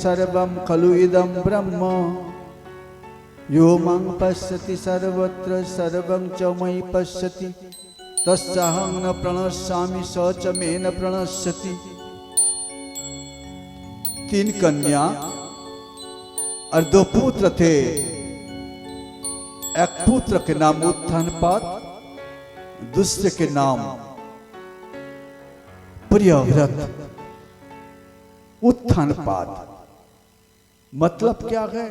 सर्वं खलु इदं ब्रह्म यो मां पश्यति सर्वत्र सर्वं च मयि पश्यति तस्याहं न प्रणश्यामि स च मे न प्रणश्यति। 3 कन्या और 2 पुत्र थे। एक पुत्र के नाम उत्थानपाद, दूसरे के नाम प्रियव्रत। उत्थानपाद मतलब क्या है?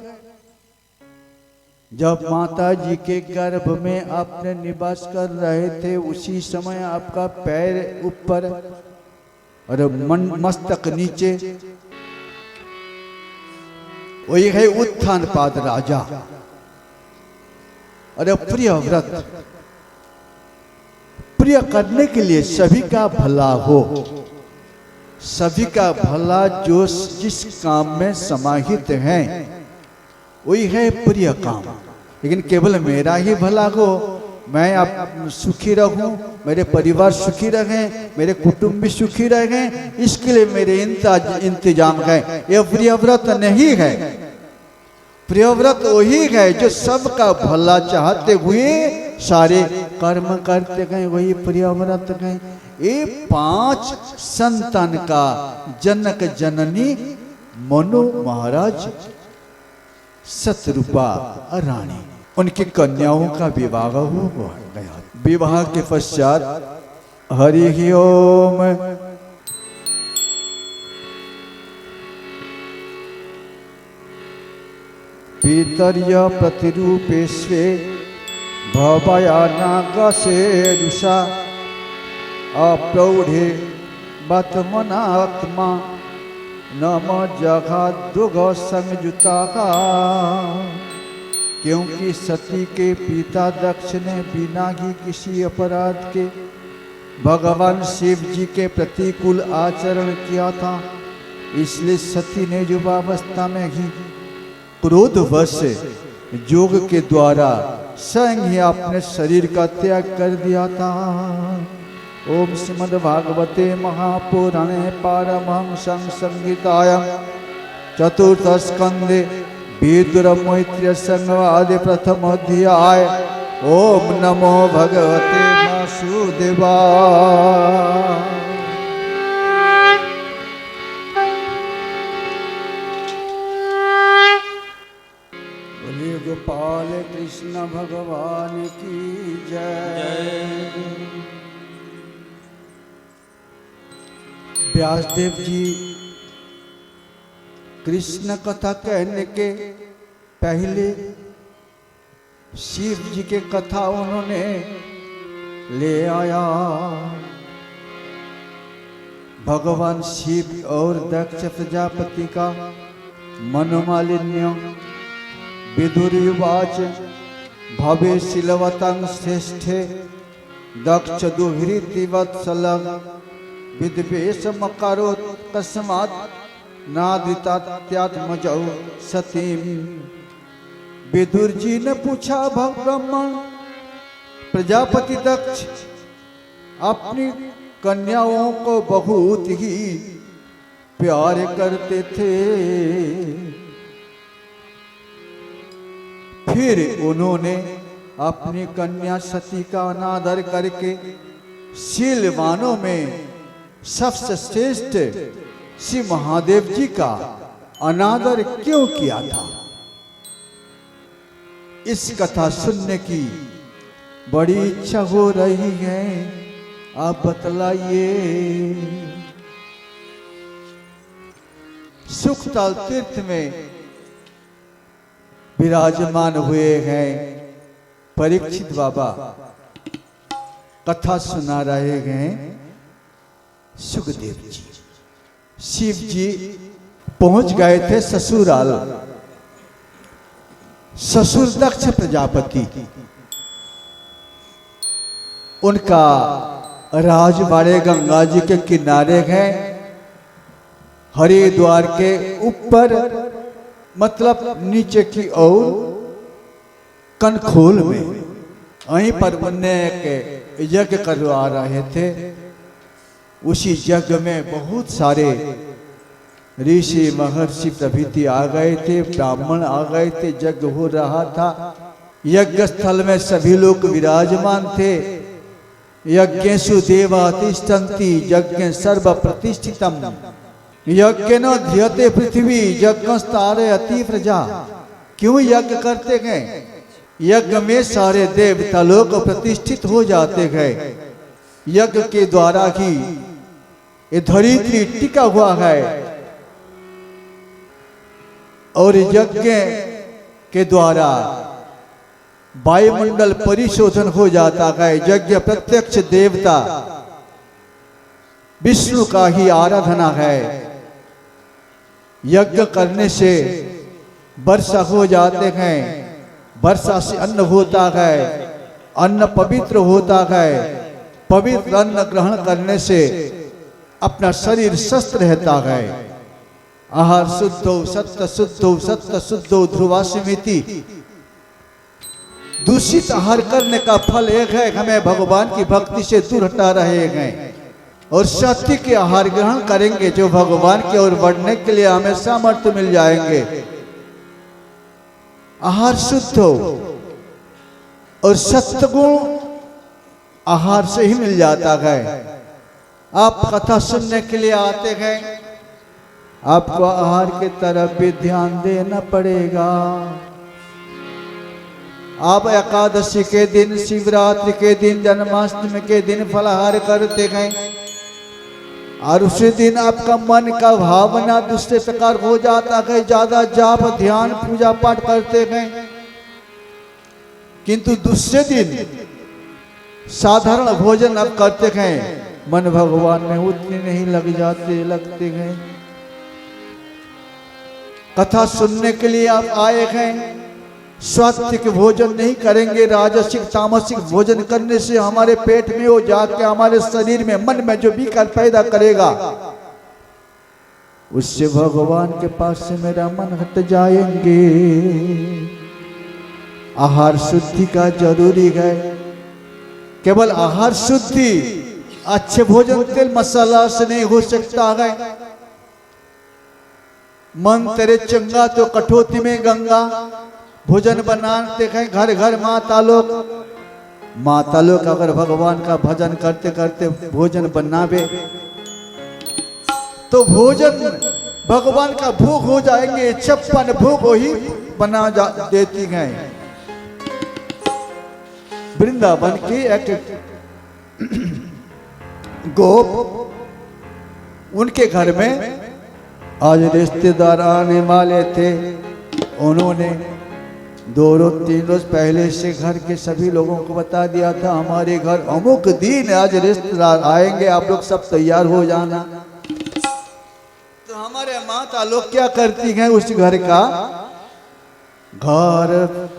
जब माता जी के गर्भ में आपने निवास कर रहे थे उसी समय आपका पैर ऊपर और मस्तक नीचे, वही है उत्थानपाद राजा। अरे प्रियव्रत, प्रिय करने के लिए सभी का भला हो, सभी का भला जो जिस काम में समाहित है वही है प्रिय काम। लेकिन केवल मेरा ही भला हो, मैं आप सुखी रहूं, मेरे परिवार सुखी रहें, मेरे कुटुंब भी सुखी रहें, इसके लिए मेरे इंतजाम है। यह प्रियव्रत नहीं है। प्रियव्रत वही है जो सबका भला चाहते हुए सारे कर्म करते गए, वही प्रियव्रत है। ये 5 संतान का जनक जननी मनु महाराज शतरूपा रानी, उनकी कन्याओं का विवाह हो गया। विवाह के पश्चात हरि ओम पितर्य प्रतिरूपेश्वे भवया नागसे रुषा अप्रौढ़े बतमनात्मा नम जघा दुघ संयुता। क्योंकि सती के पिता दक्ष ने बिना ही किसी अपराध के भगवान शिव जी के प्रतिकूल आचरण किया था, इसलिए सती ने युवावस्था में ही क्रोधवश योग के द्वारा स्वयं ही अपने शरीर का त्याग कर दिया था। ओम श्रीमद्भागवते महापुराणे पारमहंसं संहितायां चतुर्थ स्कंदे विदुर मैत्रेय संवाद प्रथम अध्याय। ओम नमो भगवते वासुदेवाय। बोलिए गोपाल कृष्ण भगवान की जय। व्यासदेव जी कृष्ण कथा कहने के पहले शिव जी के कथा उन्होंने ले आया। भगवान शिव और दक्ष प्रजापति का मनोमालिन्य। विदुर्वाच भवे शिलवतं श्रेष्ठे दक्ष दुहृति वत्सलं विद्वेष मकारो तस्मात् नादितात्यात्मजौ सतीम। विदुर जी ने पूछा, ब्राह्मण प्रजापति दक्ष अपनी कन्याओं को बहुत ही प्यार करते थे, फिर उन्होंने अपनी कन्या सती का अनादर करके शीलवानों में सबसे श्रेष्ठ श्री महादेव जी का अनादर क्यों किया था? इस कथा सुनने की बड़ी इच्छा हो रही है, आप बतलाइए। सुखताल तीर्थ में विराजमान हुए हैं परीक्षित बाबा, कथा सुना रहे हैं सुखदेव जी। शिव जी पहुंच गए थे ससुराल। ससुर दक्ष प्रजापति, उनका राजवाड़े गंगा जी के किनारे है, हरिद्वार के ऊपर, मतलब नीचे की ओर कनखोल में। वहीं पर उन्हें एक यज्ञ करवा रहे थे। उसी यज्ञ में बहुत सारे ऋषि महर्षि प्रभृति आ गए थे, ब्राह्मण आ गए थे, यज्ञ हो रहा था। यज्ञ स्थल में सभी लोग विराजमान थे। यज्ञेषु देवा तिष्ठन्ति यज्ञ सर्व प्रतिष्ठितम यज्ञ न ध्यते पृथ्वी यज्ञस्तारे अति प्रजा। क्यों यज्ञ करते गए? यज्ञ में सारे देवता लोग प्रतिष्ठित हो जाते गए। यज्ञ के द्वारा ही ये धरित्री टिका हुआ है और यज्ञ के द्वारा वायुमंडल परिशोधन हो जाता है। यज्ञ प्रत्यक्ष देवता विष्णु का ही आराधना है। यज्ञ करने से वर्षा हो जाते हैं, वर्षा से अन्न होता है, अन्न पवित्र होता है। पवित्र अन्न ग्रहण करने से अपना शरीर स्वस्थ रहता है। आहार शुद्धो सत्य शुद्धो सत्य शुद्धो ध्रुवासिमिति। दूषित आहार करने का फल एक है, हमें भगवान की भक्ति से दूर हटा रहे हैं। और सत्य के आहार ग्रहण करेंगे जो भगवान की ओर बढ़ने के लिए हमें सामर्थ्य मिल जाएंगे। आहार शुद्ध हो और सत्गुण आहार से ही मिल जाता है। आप कथा सुनने के लिए आते हैं, आपको आहार की तरफ भी ध्यान देना पड़ेगा। आप एकादशी के दिन, शिवरात्रि के दिन, जन्माष्टमी के दिन फलाहार करते हैं और उसी दिन आपका मन का भावना दूसरे प्रकार हो जाता है। ज्यादा जाप ध्यान पूजा पाठ करते हैं, किंतु दूसरे दिन साधारण भोजन आप करते हैं, मन भगवान में उतने नहीं लगते हैं। कथा सुनने के लिए आप आए हैं, सात्विक भोजन नहीं करेंगे, राजसिक तामसिक भोजन करने से हमारे पेट में वो जाके हमारे शरीर में मन में जो विकार पैदा करेगा, उससे भगवान के पास से मेरा मन हट जाएंगे। आहार शुद्धि का जरूरी है। केवल आहार शुद्धि अच्छे भोजन तेल मसाला से नहीं हो सकता है। मन तेरे चंगा तो कठौती में गंगा। भोजन बनाते हैं घर घर माता लोग अगर भगवान का भजन करते करते भोजन बनावे तो भोजन भगवान का भोग हो जाएंगे। 56 भोग ही बना देती हैं। वृंदावन की एक गोप, उनके घर में आज रिश्तेदार आने वाले थे। उन्होंने 2 रोज 3 रोज पहले से घर के सभी लोगों को बता दिया था, हमारे घर अमुक दिन आज रिश्तेदार आएंगे, आप लोग सब तैयार हो जाना। तो हमारे माता लोग क्या करती हैं, उस घर का घर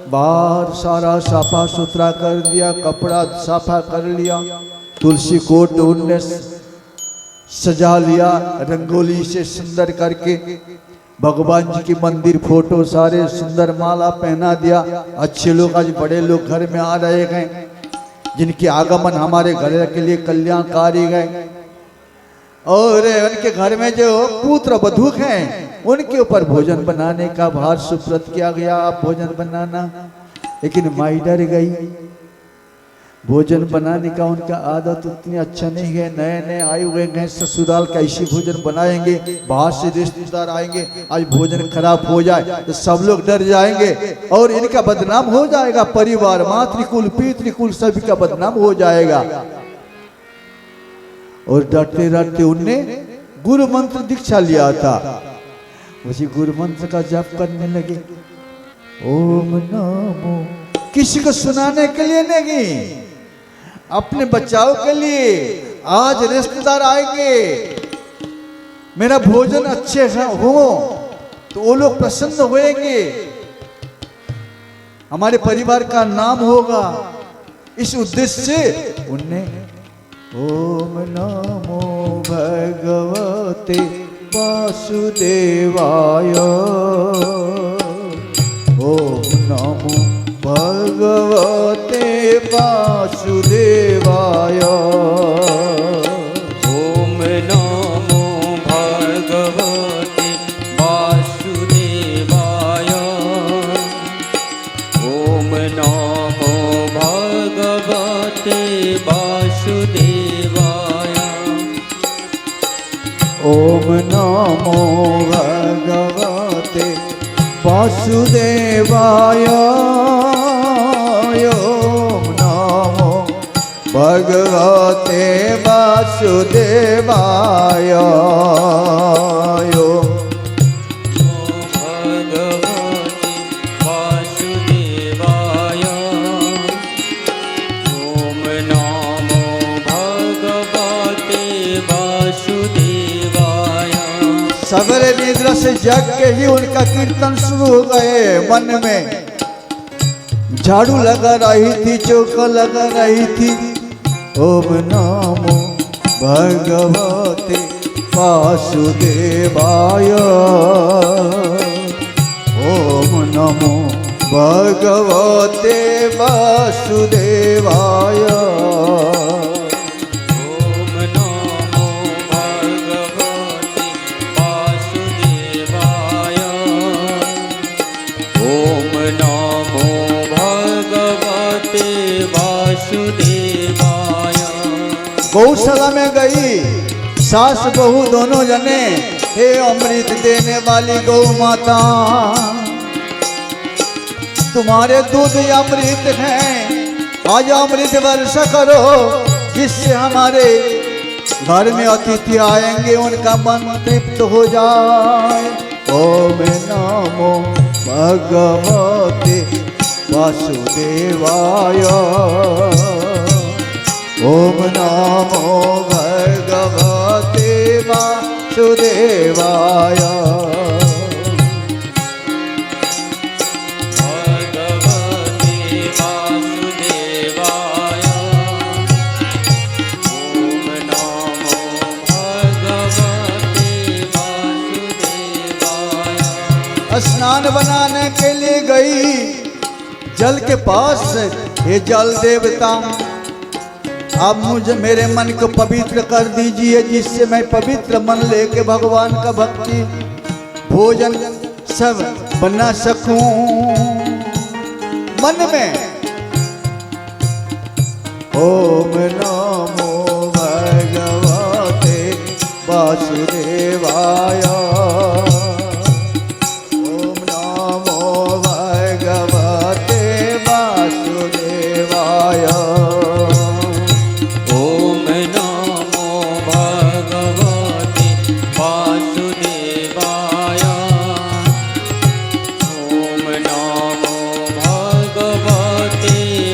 बाहर सारा साफा सुथरा कर दिया, कपड़ा साफा कर लिया, तुलसी कोट उनने सजा लिया, रंगोली से सुंदर करके भगवान जी की मंदिर फोटो सारे सुंदर माला पहना दिया। अच्छे लोग आज बड़े लोग घर में आ रहे हैं, जिनके आगमन हमारे घर के लिए कल्याणकारी है। और उनके घर में जो पुत्र वधू हैं, उनके ऊपर भोजन बनाने का भार सुप्रत किया गया, आप भोजन बनाना। लेकिन माई डर गई, भोजन बनाने का उनका आदत उतनी अच्छा नहीं है। नए नए आए हुए हैं, ससुराल कैसे भोजन बनाएंगे, बाहर से रिश्तेदार आएंगे, आज भोजन खराब हो जाए तो सब लोग डर जाएंगे और इनका बदनाम हो जाएगा। परिवार, मातृकुल, पितृकुल सभी का बदनाम हो जाएगा। और डरते डरते उनने गुरु मंत्र दीक्षा लिया था। उसी गुरु मंत्र का जप करने लगे, ओम नमो। किसी को सुनाने के लिए नहीं, अपने बचाव के लिए। आज रिश्तेदार आएंगे, मेरा भोजन अच्छे हो तो वो लोग प्रसन्न होंगे, हमारे परिवार का नाम होगा। इस उद्देश्य से उनने ओम नमो भगवते वासुदेवाय, ओम नमो भगवते वासुदेवाय, ओम नमो भगवते वासुदेवाय ओम नमो भगवते वासुदेवाय सवेरे निद्रा से जग के ही उनका कीर्तन शुरू हो गए। मन में झाड़ू लगा रही थी, चौका लगा रही थी। ओम नमो भगवते वासुदेवाय ओम नमो भगवते वासुदेवाय गौशाला में गई सास बहू दोनों जने, हे अमृत देने वाली गौ माता, तुम्हारे दूध अमृत हैं, आज अमृत वर्षा करो जिससे हमारे घर में अतिथि आएंगे उनका मन तृप्त हो जाए। ओम नमो भगवते वासुदेवाय ओम नमो भगवते वासुदेवाय स्नान बनाने के लिए गई जल के पास। हे जल देवता, आप मुझे मेरे मन को पवित्र कर दीजिए जिससे मैं पवित्र मन लेके भगवान का भक्ति भोजन सब बना सकूं। मन में ओम नमो भगवते वासुदेवाय ओम नमो भगवते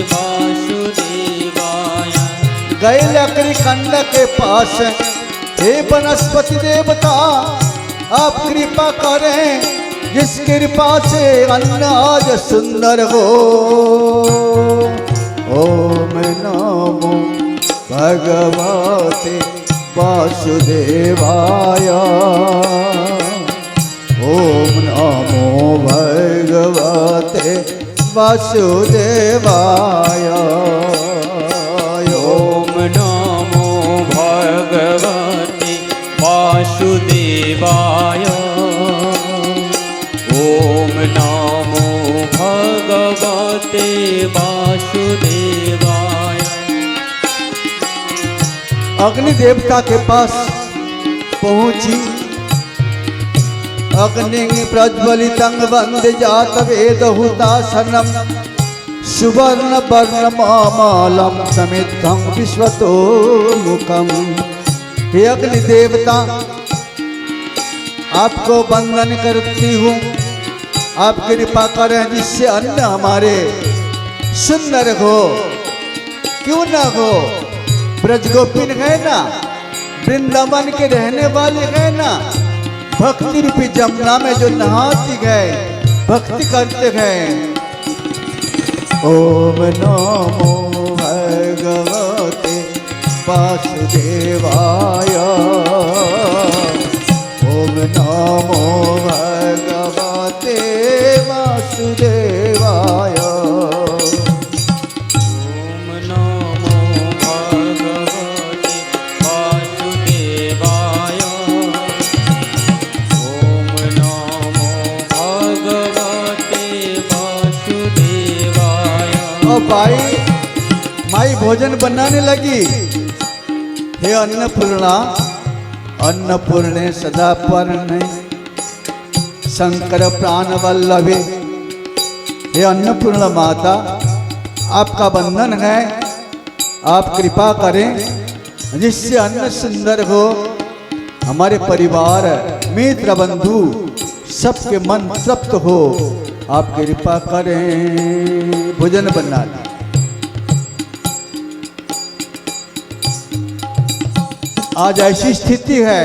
वासुदेवाय गए लकड़ी कंड के पास। हे वनस्पति देवता, आप कृपा करें जिस कृपा से अन्न आज सुंदर हो। ओम नमो भगवते वासुदेवाय ओम नमो भगवते वासुदेवाय ओम नमो भगवते वासुदेवाय ओम नमो भगवते वासुदेवाय। अग्नि देवता के पास पहुंची। अग्नि प्रज्वलितं वंदे जात वेद हुतासनम सुवर्ण वर्ण मामलम समिद्धं विश्वतो मुखम। हे अग्नि देवता, आपको वंदन करती हूँ, आप कृपा करें जिससे अन्न हमारे सुंदर हो। क्यों ना हो, ब्रज गोपिन है ना, वृंदावन के रहने वाले है ना, भक्ति रूपी जमुना में जो नहाती गए भक्ति करते गए। ओम नमो भगवते वासुदेवाय ओम नमो भगवते वासुदेवाय ओम नमो भगवते वासुदेवाय ओम नमो भगवते वासुदेवाय। और माई भोजन बनाने लगी। हे अन्नपूर्णा, अन्नपूर्णे सदा पर्णे शंकर प्राण वल्लभे, हे अन्नपूर्ण माता, आपका बंधन है, आप कृपा करें जिससे अन्न सुंदर हो, हमारे परिवार मित्र बंधु सबके मन तृप्त हो, आप कृपा करें, भोजन बना लें। आज ऐसी स्थिति है,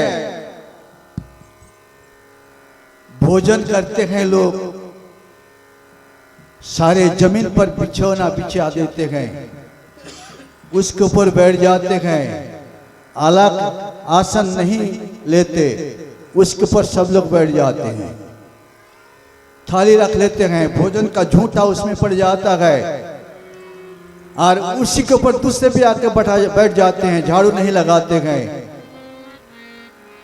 भोजन करते हैं लोग, सारे जमीन पर बिछौना बिछा देते हैं, उसके ऊपर बैठ जाते हैं, अलग आसन नहीं लेते, उसके ऊपर सब लोग बैठ जाते हैं, थाली रख लेते हैं, भोजन का झूठा उसमें पड़ जाता है, और उसी के ऊपर दूसरे भी आके बैठ जाते हैं, झाड़ू नहीं लगाते हैं।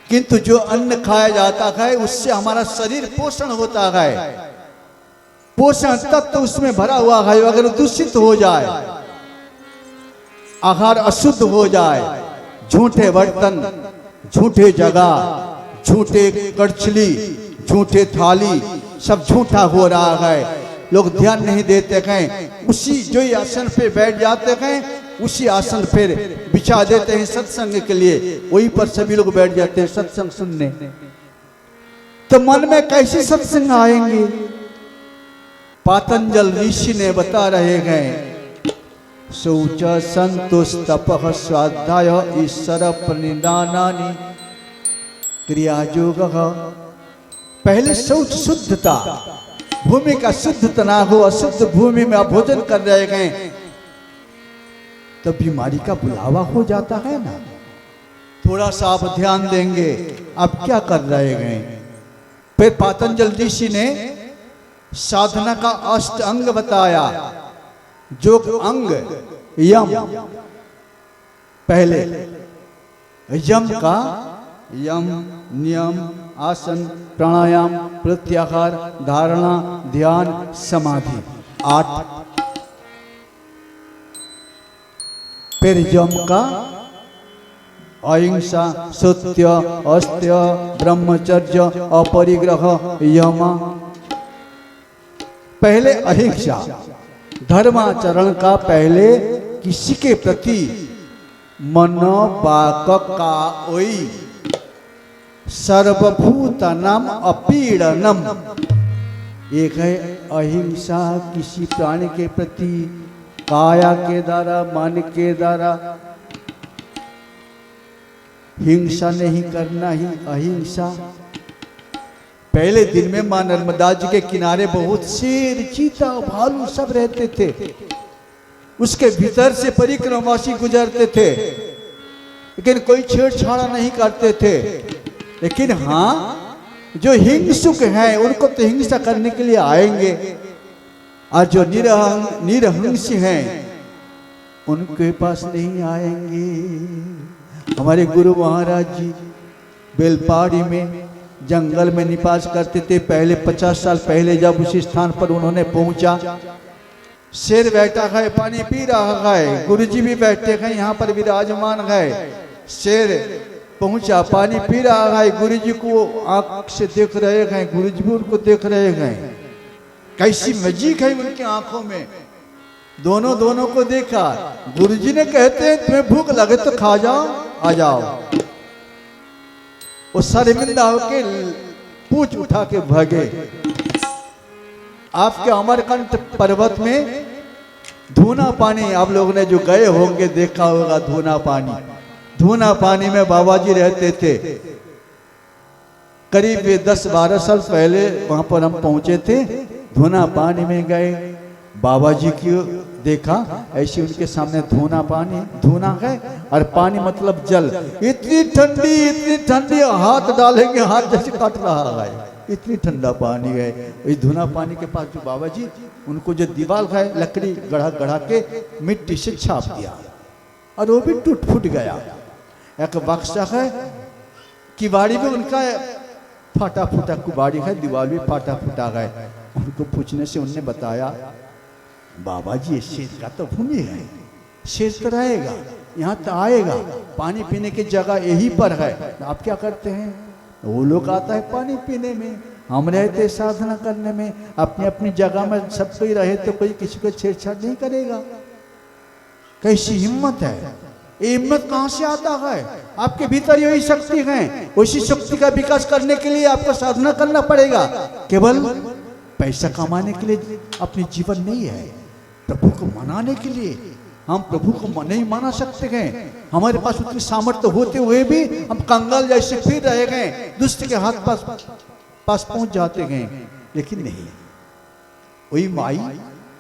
किंतु जो अन्न खाया जाता है उससे हमारा शरीर पोषण होता है, पोषण तत्व उसमें भरा हुआ है, अगर दूषित हो जाए, आहार अशुद्ध हो जाए, झूठे बर्तन, झूठे जगह, झूठे कड़छली, झूठे थाली, सब झूठा हो रहा है, लोग ध्यान नहीं देते हैं, उसी जो आसन पे बैठ जाते हैं, उसी आसन पर बिछा देते हैं सत्संग के लिए, वहीं पर सभी लोग बैठ जाते हैं सत्संग सुनने। तो मन में कैसे सत्संग आएंगे? पातंजल ऋषि ने बता रहे हैं, शौच संतोष तपः स्वाध्याय ईश्वर प्रणिधानानि क्रियायोग। पहले शौच शुद्धता, भूमि का शुद्ध तना हो, अशुद्ध भूमि में आप भोजन कर रहे हैं तो बीमारी का बुलावा हो जाता है ना। थोड़ा सा आप ध्यान देंगे, आप क्या कर रहे हैं। फिर पातंजल ऋषि ने साधना का अष्ट अंग बताया, जो अंग यम, पहले यम का यम नियम आसन प्राणायाम प्रत्याहार धारणा ध्यान समाधि 8। फिर यम का अहिंसा सत्य अस्त्य ब्रह्मचर्य अपरिग्रह यम। पहले अहिंसा, धर्माचरण का पहले किसी के प्रति मन वाक काओई सर्वभूतनाम अपीडनम। एक है अहिंसा, किसी प्राणी के प्रति काया के द्वारा मन के द्वारा हिंसा नहीं करना ही अहिंसा। पहले दिन में मां नर्मदा जी के किनारे बहुत शेर चीता भालू सब रहते थे, उसके भीतर से परिक्रमवासी गुजरते थे, लेकिन कोई छेड़छाड़ नहीं करते थे। लेकिन हाँ, जो हिंसुक हैं उनको तो हिंसा करने के लिए आएंगे, और जो निरहिंस हैं उनके पास नहीं आएंगे। हमारे गुरु महाराज जी बेलपाड़ी में जंगल में निवास करते थे। पहले 50 साल पहले जब उसी स्थान पर उन्होंने पहुंचा, शेर बैठा है पानी पी रहा है, गुरुजी भी बैठे हैं यहाँ पर विराजमान है। शेर पहुंचा, पानी पी रहा है, गुरुजी को आंख से देख रहे हैं, गुरुजी भी उनको देख रहे हैं। कैसी मजीक है उनकी आंखों में, दोनों को देखा। गुरुजी ने कहते हैं तुम्हें भूख लगे तो खा जाओ, आ जाओ। वो शर्मिंदा होके पूछ उठा के भागे। आपके अमरकंट पर्वत में धूना पानी, आप लोगों ने जो गए होंगे देखा होगा धूना पानी। धूना पानी में बाबा जी रहते थे। करीब 10-12 साल पहले वहां पर हम पहुंचे थे। धूना पानी में गए, बाबा जी की देखा, ऐसे उनके सामने धूना पानी, धूना है और पानी मतलब जल, इतनी ठंडी, हाथ डालेंगे हाथ जैसे काट रहा है, इतनी ठंडा पानी है। इस धूना पानी के पास जो बाबा जी, उनको जो दीवार है लकड़ी गढ़ा के मिट्टी से छाप दिया और वो भी टूट फूट गया। एक बक्सा है, किवाड़ी भी उनका फाटा फूटा कुबाड़ी है, दीवार भी फाटा फूटा है। उनको पूछने से उन्होंने बताया, बाबा जी शेर का तो भूमि है, शेर तो रहेगा, यहाँ तो आएगा, पानी पीने की जगह यही पर है, आप क्या करते हैं? वो लोग आता है पानी पीने में, हम रहते साधना करने में, अपनी अपनी जगह में सब कोई रहे तो कोई किसी को छेड़छाड़ नहीं करेगा। कैसी हिम्मत है, ये हिम्मत कहाँ से आता है? आपके भीतर यही शक्ति है, उसी शक्ति का विकास करने के लिए आपको साधना करना पड़ेगा। केवल पैसा कमाने के लिए अपनी जीवन नहीं है, प्रभु को मनाने के लिए। हम प्रभु को नहीं माना सकते हैं, हमारे पास उतनी सामर्थ्य होते हुए भी हम कंगाल जैसे फिर रहे गए, दुष्ट के हाथ पास पहुंच जाते हैं। लेकिन नहीं, वही माई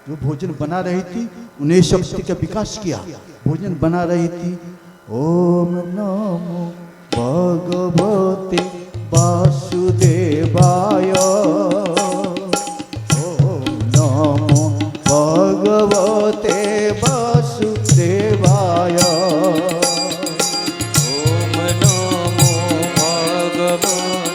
जो भोजन बना रही थी, उन्हें शक्ति का विकास किया, भोजन बना रही थी। ओम नमो भगवते वासुदेवाय, ओम नमो भगवते वासुदेवाय, ओम नमो भगवते